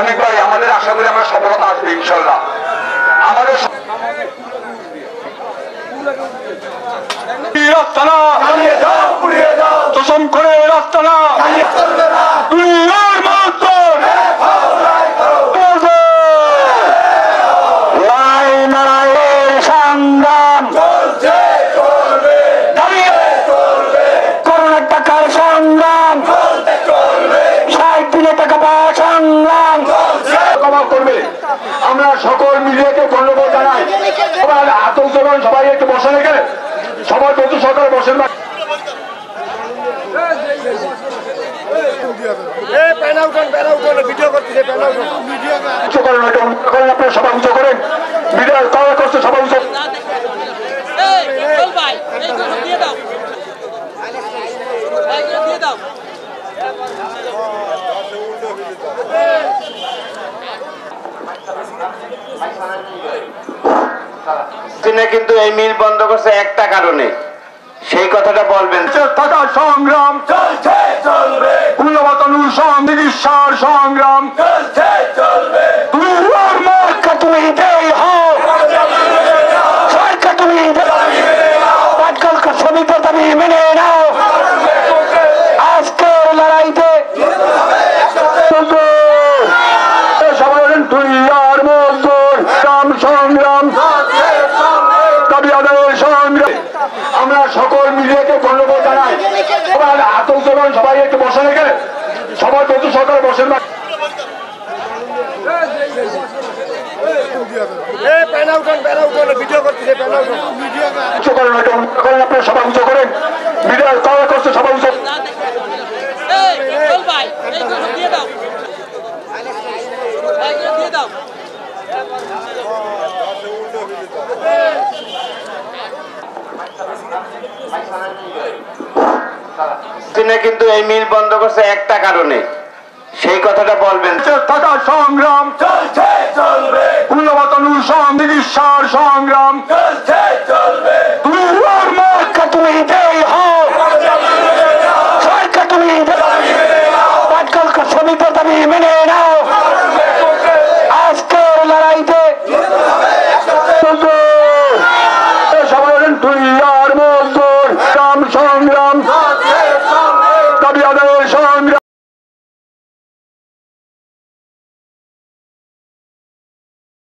অনেক ভাই আমাদের আশা করি আমরা সফলতা আসবে ইনশাল্লাহ। আমাদের রাস্তানা তোষণ করে রাস্তানা সংগ্রাম করোনার টাকার সংগ্রাম 60 দিনে টাকা পাওয়া সংগ্রাম করবে। আমরা সকল মিডিয়াকে ধন্যবাদ জানাই। আতঙ্কবান সবাই একটু বসে রেখে সবাই বন্ধু সরকার বসেন না। আপনারা সবাই উঁচু করেন, মিডিয়া করা করছে সবাই উঁচু। কিন্তু এই মিল বন্ধ করছে একটা কারণে, সেই কথাটা বলবেন। টাকা সংগ্রাম চলছে চলবে, মূল্যবাতানুর চিকিৎসার সংগ্রাম চলছে চলবে। তুমি তুমি দেই হও সরকার, তুমি আজকালকার শ্রমিকদের দাবি মেনে নাও। আজকের লড়াইতে সবাই বলেন তুই আর মজদুর সংগ্রাম দাবি আদায়ের সংগ্রাম। আমরা সকল মিডিয়াকে ধন্যবাদ জানাই। আতঙ্কবান সবাই একটু বসে রেখে সবাই বন্ধু সরকার বসেন না। আপনারা সবাই উঁচু করেন, মিডিয়া করা করছে সবাই উঁচু। কিন্তু এই মিল বন্ধ করছে একটা কারণে, সেই কথাটা বলবেন। টাকা সংগ্রাম চলছে চলবে, মূল্যবাতানুর চিকিৎসার সংগ্রাম চলছে চলবে। তুমি